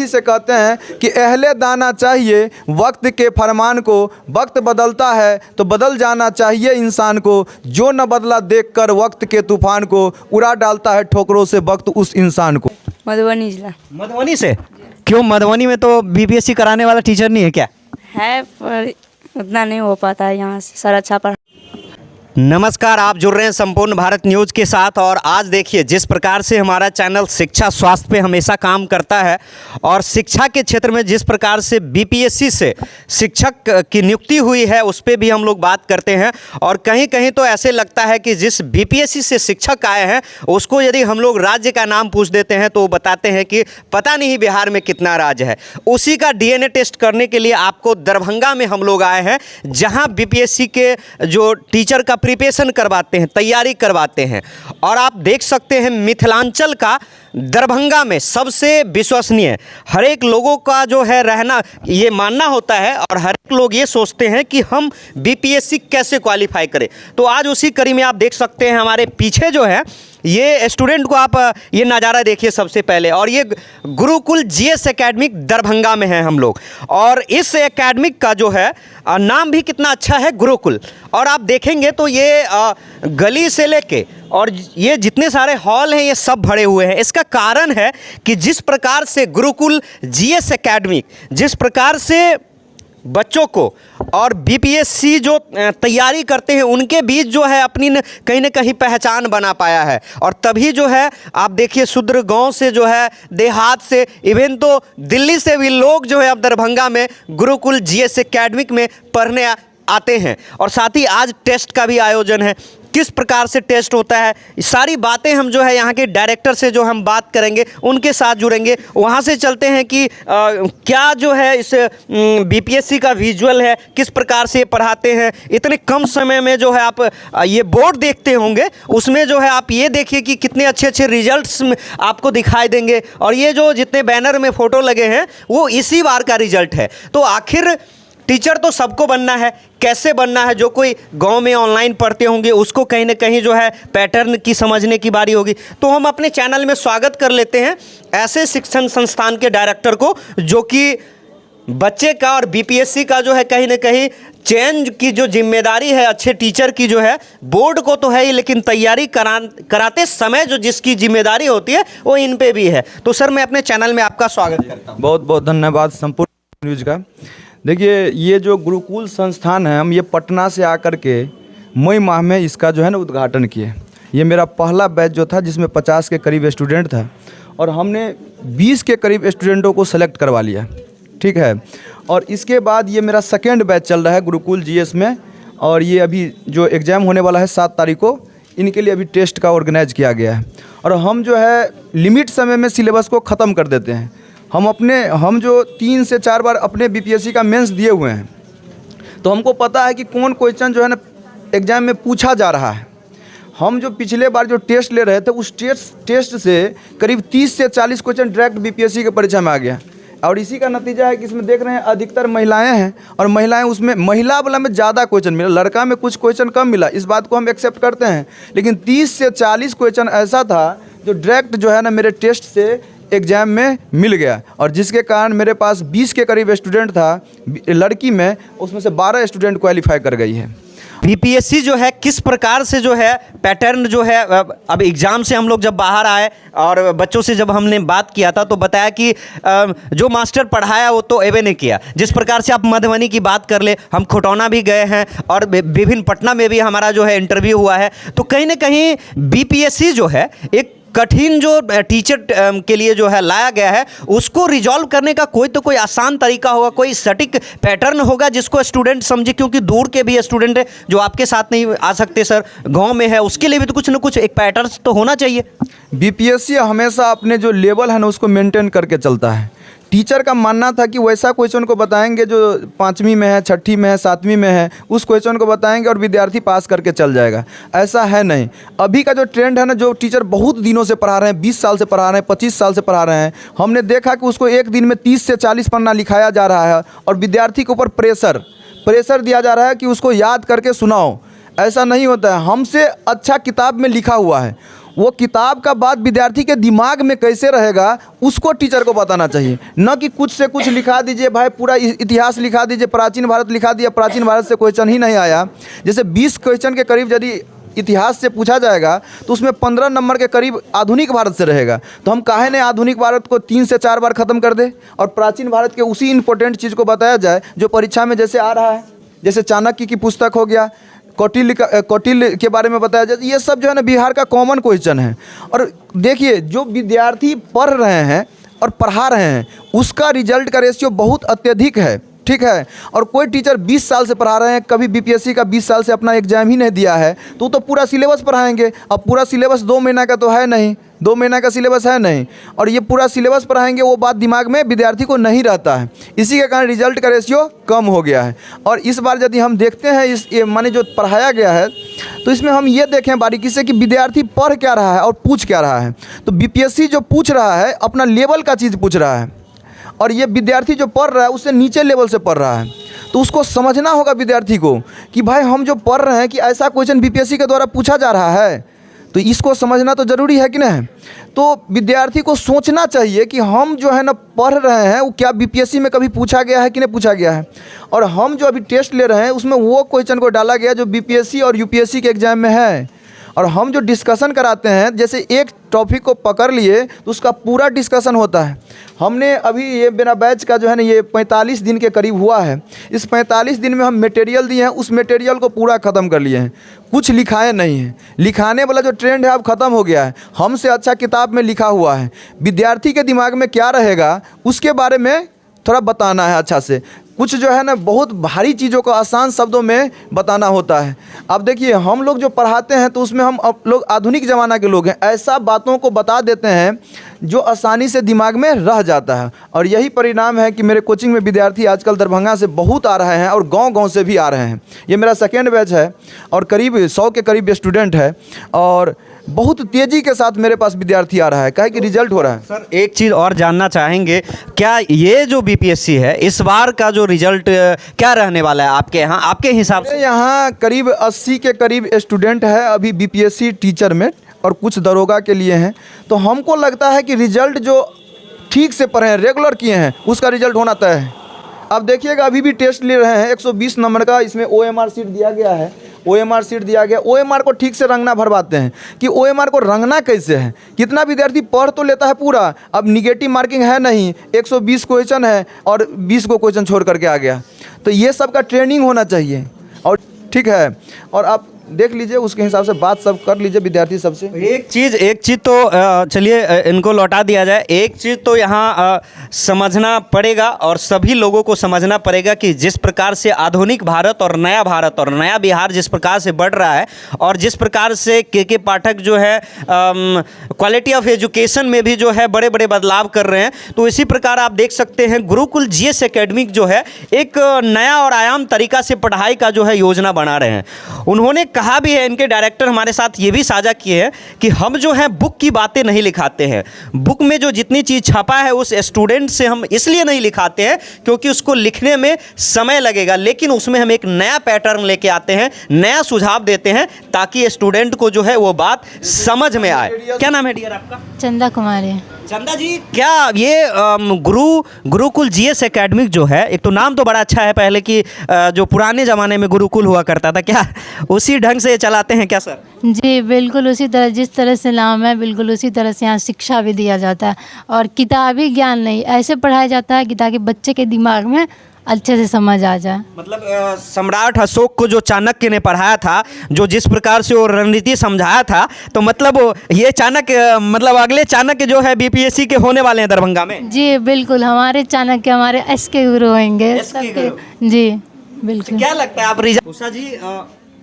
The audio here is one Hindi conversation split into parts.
से कहते हैं कि अहले दाना चाहिए वक्त के फरमान को, वक्त बदलता है तो बदल जाना चाहिए इंसान को, जो न बदला देखकर वक्त के तूफान को, उड़ा डालता है ठोकरों से वक्त उस इंसान को। मधुबनी जिला। मधुबनी से क्यों? मधुबनी में तो बीपीएससी कराने वाला टीचर नहीं है क्या? है पर उतना नहीं हो पाता है यहाँ से। सर अच्छा पढ़ा। नमस्कार, आप जुड़ रहे हैं संपूर्ण भारत न्यूज़ के साथ। और आज देखिए जिस प्रकार से हमारा चैनल शिक्षा स्वास्थ्य पे हमेशा काम करता है और शिक्षा के क्षेत्र में जिस प्रकार से बीपीएससी से शिक्षक की नियुक्ति हुई है उस पर भी हम लोग बात करते हैं। और कहीं कहीं तो ऐसे लगता है कि जिस बीपीएससी से शिक्षक आए हैं उसको यदि हम लोग राज्य का नाम पूछ देते हैं तो वो बताते हैं कि पता नहीं बिहार में कितना राज्य है। उसी का डीएनए टेस्ट करने के लिए आपको दरभंगा में हम लोग आए हैं, जहाँ बीपीएससी के जो टीचर का प्रिपरेशन करवाते हैं, तैयारी करवाते हैं। और आप देख सकते हैं मिथिलांचल का दरभंगा में सबसे विश्वसनीय, हर एक लोगों का जो है रहना ये मानना होता है और हर एक लोग ये सोचते हैं कि हम बीपीएससी कैसे क्वालिफाई करें। तो आज उसी कड़ी में आप देख सकते हैं हमारे पीछे जो है ये स्टूडेंट को आप ये नज़ारा देखिए सबसे पहले। और ये गुरुकुल जीएस एकेडमिक दरभंगा में है हम लोग, और इस एकेडमिक का जो है नाम भी कितना अच्छा है, गुरुकुल। और आप देखेंगे तो ये गली से लेके और ये जितने सारे हॉल हैं ये सब भरे हुए हैं। इसका कारण है कि जिस प्रकार से गुरुकुल जीएस एकेडमिक जिस प्रकार से बच्चों को और बीपीएससी जो तैयारी करते हैं उनके बीच जो है अपनी कहीं न कहीं पहचान बना पाया है। और तभी जो है आप देखिए सुदूर गांव से जो है, देहात से, इवन तो दिल्ली से भी लोग जो है अब दरभंगा में गुरुकुल जीएस एकेडमिक में पढ़ने आते हैं। और साथ ही आज टेस्ट का भी आयोजन है। किस प्रकार से टेस्ट होता है, सारी बातें हम जो है यहाँ के डायरेक्टर से जो हम बात करेंगे उनके साथ जुड़ेंगे। वहाँ से चलते हैं कि क्या जो है इस बीपीएससी का विजुअल है, किस प्रकार से पढ़ाते हैं। इतने कम समय में जो है आप ये बोर्ड देखते होंगे, उसमें जो है आप ये देखिए कि कितने अच्छे अच्छे रिजल्ट्स आपको दिखाई देंगे। और ये जो जितने बैनर में फ़ोटो लगे हैं वो इसी बार का रिजल्ट है। तो आखिर टीचर तो सबको बनना है, कैसे बनना है? जो कोई गांव में ऑनलाइन पढ़ते होंगे उसको कहीं ना कहीं जो है पैटर्न की समझने की बारी होगी। तो हम अपने चैनल में स्वागत कर लेते हैं ऐसे शिक्षण संस्थान के डायरेक्टर को जो कि बच्चे का और बीपीएससी का जो है कहीं ना कहीं चयन की जो जिम्मेदारी है अच्छे टीचर की जो है, बोर्ड को तो है ही लेकिन तैयारी कराते समय जो जिसकी जिम्मेदारी होती है वो इन पे भी है। तो सर मैं अपने चैनल में आपका स्वागत करता हूँ। बहुत बहुत धन्यवाद संपूर्ण न्यूज़ का। देखिए ये जो गुरुकुल संस्थान है, हम ये पटना से आकर के मई माह में इसका जो है ना उद्घाटन किए। ये मेरा पहला बैच जो था जिसमें 50 के करीब स्टूडेंट था और हमने 20 के करीब स्टूडेंटों को सेलेक्ट करवा लिया, ठीक है। और इसके बाद ये मेरा सेकेंड बैच चल रहा है गुरुकुल जीएस में। और ये अभी जो एग्ज़ाम होने वाला है 7 तारीख को, इनके लिए अभी टेस्ट का ऑर्गेनाइज किया गया है। और हम जो है लिमिट समय में सिलेबस को ख़त्म कर देते हैं। हम जो 3 से 4 बार अपने बीपीएससी का मेंस दिए हुए हैं, तो हमको पता है कि कौन क्वेश्चन जो है ना एग्ज़ाम में पूछा जा रहा है। हम जो पिछले बार जो टेस्ट ले रहे थे उस टेस्ट से करीब 30 से 40 क्वेश्चन डायरेक्ट बीपीएससी के परीक्षा में आ गया। और इसी का नतीजा है कि इसमें देख रहे हैं अधिकतर महिलाएं हैं और महिलाएं उसमें महिला वाला में ज़्यादा क्वेश्चन मिला, लड़का में कुछ क्वेश्चन कम मिला। इस बात को हम एक्सेप्ट करते हैं, लेकिन 30 से 40 क्वेश्चन ऐसा था जो डायरेक्ट जो है ना मेरे टेस्ट से एग्ज़ाम में मिल गया। और जिसके कारण मेरे पास 20 के करीब स्टूडेंट था लड़की में, उसमें से 12 स्टूडेंट क्वालिफाई कर गई है। बीपीएससी जो है किस प्रकार से जो है पैटर्न जो है, अब एग्ज़ाम से हम लोग जब बाहर आए और बच्चों से जब हमने बात किया था तो बताया कि जो मास्टर पढ़ाया वो तो एवे नहीं किया। जिस प्रकार से आप मधुबनी की बात कर ले, हम खटौना भी गए हैं और विभिन्न पटना में भी हमारा जो है इंटरव्यू हुआ है। तो कहीं ना कहीं बीपीएससी जो है एक कठिन जो टीचर के लिए जो है लाया गया है उसको रिजॉल्व करने का कोई आसान तरीका होगा, कोई सटीक पैटर्न होगा जिसको स्टूडेंट समझे। क्योंकि दूर के भी स्टूडेंट है जो आपके साथ नहीं आ सकते सर, गांव में है, उसके लिए भी तो कुछ ना कुछ एक पैटर्न तो होना चाहिए। बीपीएससी हमेशा अपने जो लेवल है ना उसको मेंटेन करके चलता है। टीचर का मानना था कि वैसा क्वेश्चन को बताएंगे जो 5वीं में है, 6ठी में है, 7वीं में है, उस क्वेश्चन को बताएंगे और विद्यार्थी पास करके चल जाएगा। ऐसा है नहीं। अभी का जो ट्रेंड है ना, जो टीचर बहुत दिनों से पढ़ा रहे हैं, 20 साल से पढ़ा रहे हैं, 25 साल से पढ़ा रहे हैं, हमने देखा कि उसको एक दिन में 30 से 40 पन्ना लिखाया जा रहा है और विद्यार्थी के ऊपर प्रेशर दिया जा रहा है कि उसको याद करके सुनाओ। ऐसा नहीं होता है। हमसे अच्छा किताब में लिखा हुआ है वो किताब का बात विद्यार्थी के दिमाग में कैसे रहेगा उसको टीचर को बताना चाहिए, न कि कुछ से कुछ लिखा दीजिए भाई, पूरा इतिहास लिखा दीजिए, प्राचीन भारत लिखा दिया, प्राचीन भारत से क्वेश्चन ही नहीं आया। जैसे 20 क्वेश्चन के करीब यदि इतिहास से पूछा जाएगा तो उसमें 15 नंबर के करीब आधुनिक भारत से रहेगा। तो हम काहे ने आधुनिक भारत को 3 से 4 बार ख़त्म कर दे और प्राचीन भारत के उसी इंपॉर्टेंट चीज़ को बताया जाए जो परीक्षा में जैसे आ रहा है, जैसे चाणक्य की पुस्तक हो गया, कौटिल्य के बारे में बताया जाए। ये सब जो है ना बिहार का कॉमन क्वेश्चन है। और देखिए जो विद्यार्थी पढ़ रहे हैं और पढ़ा रहे हैं उसका रिजल्ट का रेशियो बहुत अत्यधिक है, ठीक है। और कोई टीचर 20 साल से पढ़ा रहे हैं, कभी बीपीएससी का 20 साल से अपना एग्जाम ही नहीं दिया है तो पूरा सिलेबस पढ़ाएंगे। अब पूरा सिलेबस 2 महीना का तो है नहीं, 2 महीना का सिलेबस है नहीं, और ये पूरा सिलेबस पढ़ाएंगे वो बात दिमाग में विद्यार्थी को नहीं रहता है। इसी के कारण रिजल्ट का रेशियो कम हो गया है। और इस बार यदि हम देखते हैं ये माने जो पढ़ाया गया है तो इसमें हम ये देखें बारीकी से कि विद्यार्थी पढ़ क्या रहा है और पूछ क्या रहा है। तो बीपीएससी जो पूछ रहा है अपना लेवल का चीज़ पूछ रहा है, और ये विद्यार्थी जो पढ़ रहा है उससे नीचे लेवल से पढ़ रहा है। तो उसको समझना होगा विद्यार्थी को कि भाई हम जो पढ़ रहे हैं कि ऐसा क्वेश्चन बीपीएससी के द्वारा पूछा जा रहा है, तो इसको समझना तो ज़रूरी है कि नहीं। तो विद्यार्थी को सोचना चाहिए कि हम जो है ना पढ़ रहे हैं वो क्या बीपीएससी में कभी पूछा गया है कि नहीं पूछा गया है, और हम जो अभी टेस्ट ले रहे हैं उसमें वो क्वेश्चन को डाला गया जो बीपीएससी और यूपीएससी के एग्ज़ाम में है। और हम जो डिस्कशन कराते हैं, जैसे एक टॉपिक को पकड़ लिए तो उसका पूरा डिस्कशन होता है। हमने अभी ये मेरा बैच का जो है ना ये 45 दिन के करीब हुआ है। इस 45 दिन में हम मटेरियल दिए हैं, उस मटेरियल को पूरा ख़त्म कर लिए हैं, कुछ लिखाए नहीं हैं। लिखाने वाला जो ट्रेंड है अब ख़त्म हो गया है, हमसे अच्छा किताब में लिखा हुआ है। विद्यार्थी के दिमाग में क्या रहेगा उसके बारे में थोड़ा बताना है अच्छा से। कुछ जो है ना बहुत भारी चीज़ों को आसान शब्दों में बताना होता है। अब देखिए हम लोग जो पढ़ाते हैं तो उसमें हम लोग आधुनिक ज़माना के लोग हैं, ऐसा बातों को बता देते हैं जो आसानी से दिमाग में रह जाता है। और यही परिणाम है कि मेरे कोचिंग में विद्यार्थी आजकल दरभंगा से बहुत आ रहे हैं और गांव-गांव से भी आ रहे हैं। ये मेरा सेकेंड बैच है और करीब 100 के करीब स्टूडेंट है और बहुत तेज़ी के साथ मेरे पास विद्यार्थी आ रहा है, काहे कि रिजल्ट हो रहा है। सर एक चीज़ और जानना चाहेंगे, क्या ये जो बीपीएससी है इस बार का जो रिजल्ट क्या रहने वाला है आपके यहाँ, आपके हिसाब से? यहाँ करीब 80 के करीब स्टूडेंट है अभी बीपीएससी टीचर में और कुछ दरोगा के लिए हैं। तो हमको लगता है कि रिजल्ट जो ठीक से पढ़े हैं, रेगुलर किए हैं, उसका रिजल्ट होना तय है। अब देखिएगा अभी भी टेस्ट ले रहे हैं 120 नंबर का, इसमें ओएमआर सीट दिया गया है, ओएमआर सीट दिया गया। ओएमआर को ठीक से रंगना भरवाते हैं कि ओएमआर को रंगना कैसे है। कितना विद्यार्थी पढ़ तो लेता है पूरा, अब निगेटिव मार्किंग है नहीं, 120 क्वेश्चन है और 20 को क्वेश्चन छोड़ करके आ गया। तो ये सब का ट्रेनिंग होना चाहिए और ठीक है। और आप देख लीजिए उसके हिसाब से बात सब कर लीजिए विद्यार्थी सबसे। एक चीज़ तो चलिए इनको लौटा दिया जाए। एक चीज़ तो यहाँ समझना पड़ेगा और सभी लोगों को समझना पड़ेगा कि जिस प्रकार से आधुनिक भारत और नया बिहार जिस प्रकार से बढ़ रहा है और जिस प्रकार से के पाठक जो है क्वालिटी ऑफ एजुकेशन में भी जो है बड़े बड़े बदलाव कर रहे हैं, तो इसी प्रकार आप देख सकते हैं गुरुकुल जीएस एकेडमिक जो है एक नया और आयाम तरीका से पढ़ाई का जो है योजना बना रहे हैं। उन्होंने कहा भी है, इनके डायरेक्टर हमारे साथ ये भी साझा किए हैं कि हम जो है बुक की बातें नहीं लिखाते हैं। बुक में जो जितनी चीज़ छपा है उस स्टूडेंट से हम इसलिए नहीं लिखाते हैं क्योंकि उसको लिखने में समय लगेगा, लेकिन उसमें हम एक नया पैटर्न लेके आते हैं, नया सुझाव देते हैं ताकि स्टूडेंट को जो है वो बात समझ में आए। क्या नाम है डियर आपका? चंदा कुमारी। चंदा जी, क्या ये गुरुकुल जीएस एकेडमिक जो है, एक तो नाम तो बड़ा अच्छा है, पहले की जो पुराने ज़माने में गुरुकुल हुआ करता था, क्या उसी ढंग से चलाते हैं क्या सर? जी बिल्कुल उसी तरह, जिस तरह से नाम है बिल्कुल उसी तरह से यहाँ शिक्षा भी दिया जाता है और किताबी ज्ञान नहीं, ऐसे पढ़ाया जाता है कि ताकि बच्चे के दिमाग में अच्छे से समझ आ जाए। मतलब सम्राट अशोक को जो चाणक्य ने पढ़ाया था, जो जिस प्रकार से वो रणनीति समझाया था, तो मतलब ये चाणक्य मतलब अगले चाणक्य जो है बीपीएससी के होने वाले हैं दरभंगा में। जी बिल्कुल, हमारे चाणक्य हमारे एसके गुरु होंगे। जी बिल्कुल। क्या लगता है आप उषा जी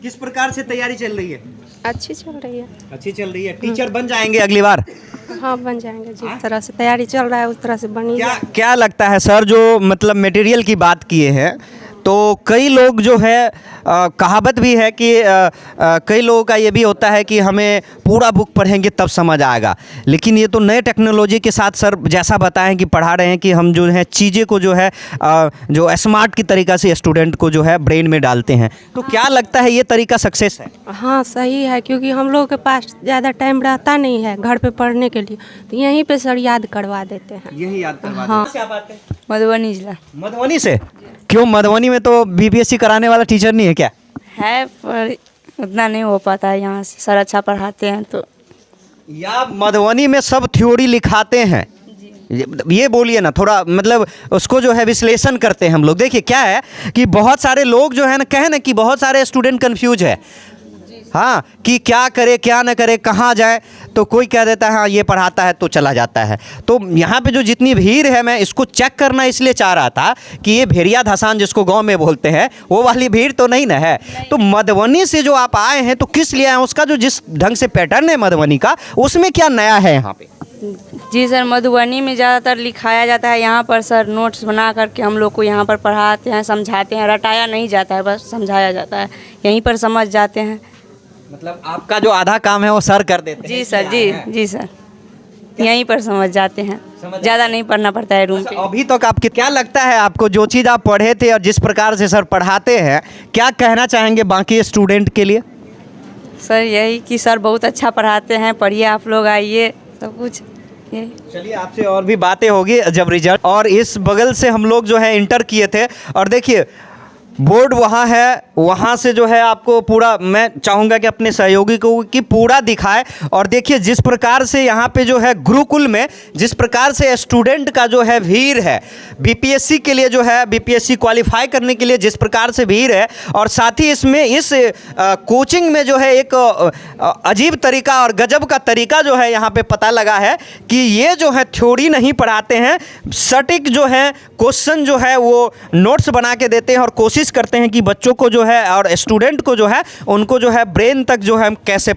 किस प्रकार से तैयारी चल रही है? अच्छी चल रही है। अच्छी चल रही है। टीचर बन जाएंगे अगली बार? हाँ बन जाएंगे, जिस तरह से तैयारी चल रहा है उस तरह से बनी। क्या लगता है सर, जो मतलब मटेरियल की बात किए हैं, तो कई लोग जो है कहावत भी है कि कई लोगों का ये भी होता है कि हमें पूरा बुक पढ़ेंगे तब समझ आएगा, लेकिन ये तो नए टेक्नोलॉजी के साथ सर जैसा बताएं कि पढ़ा रहे हैं कि हम जो है चीज़ें को जो है जो स्मार्ट की तरीक़ा से स्टूडेंट को जो है ब्रेन में डालते हैं, तो क्या लगता है ये तरीका सक्सेस है? हाँ सही है, क्योंकि हम लोगों के पास ज़्यादा टाइम रहता नहीं है घर पे पढ़ने के लिए, तो यहीं पे सर याद करवा देते हैं। यही याद करवा हाँ। क्या बात है? मधुबनी जिला मधुबनी से? क्यों मधुबनी में तो बीपीएससी कराने वाला टीचर नहीं है क्या? है, पर उतना नहीं हो पाता है यहाँ से। सर अच्छा पढ़ाते हैं तो। या मधुबनी में सब थ्योरी लिखाते हैं, ये बोलिए ना थोड़ा, मतलब उसको जो है विश्लेषण करते हैं हम लोग। देखिए क्या है कि बहुत सारे लोग जो है ना कहे ना कि बहुत सारे स्टूडेंट कंफ्यूज है, हाँ, कि क्या करे क्या ना करे, कहाँ जाए, तो कोई कह देता है हाँ ये पढ़ाता है तो चला जाता है। तो यहाँ पे जो जितनी भीड़ है, मैं इसको चेक करना इसलिए चाह रहा था कि ये भेड़िया धसान जिसको गांव में बोलते हैं वो वाली भीड़ तो नहीं ना है। तो मधुबनी से जो आप आए हैं तो किस लिए आए, उसका जो जिस ढंग से पैटर्न है मधुबनी का, उसमें क्या नया है यहाँ पे? जी सर, मधुबनी में ज़्यादातर लिखाया जाता है। यहाँ पर सर नोट्स बना करके हम लोग को यहाँ पर पढ़ाते हैं, समझाते हैं। रटाया नहीं जाता है, बस समझाया जाता है, यहीं पर समझ जाते हैं। मतलब आपका जो आधा काम है वो सर कर देते हैं? जी सर, जी सर, यहीं पर समझ जाते हैं, ज़्यादा नहीं पढ़ना पड़ता है रूम पे। अभी तक आपके क्या लगता है, आपको जो चीज़ आप पढ़े थे और जिस प्रकार से सर पढ़ाते हैं, क्या कहना चाहेंगे बाकी स्टूडेंट के लिए? सर यही कि सर बहुत अच्छा पढ़ाते हैं, पढ़िए आप लोग, आइए, सब कुछ यही। चलिए आपसे और भी बातें होगी जब रिजल्ट। और इस बगल से हम लोग जो है इंटर किए थे, और देखिए बोर्ड वहाँ है, वहाँ से जो है आपको पूरा, मैं चाहूँगा कि अपने सहयोगी को कि पूरा दिखाए। और देखिए जिस प्रकार से यहाँ पे जो है गुरुकुल में जिस प्रकार से स्टूडेंट का जो है भीड़ है, बीपीएससी के लिए जो है, बीपीएससी क्वालिफाई करने के लिए जिस प्रकार से भीड़ है, और साथ ही इसमें इस कोचिंग में जो है एक अजीब तरीका और गजब का तरीका जो है यहाँ पे पता लगा है कि ये जो है थ्योरी नहीं पढ़ाते हैं, सटीक जो है क्वेश्चन जो है वो नोट्स बना के देते हैं और कोशिश करते हैं कि बच्चों को जो है और स्टूडेंट को जो है उनको जो है ब्रेन तक जो है कैसे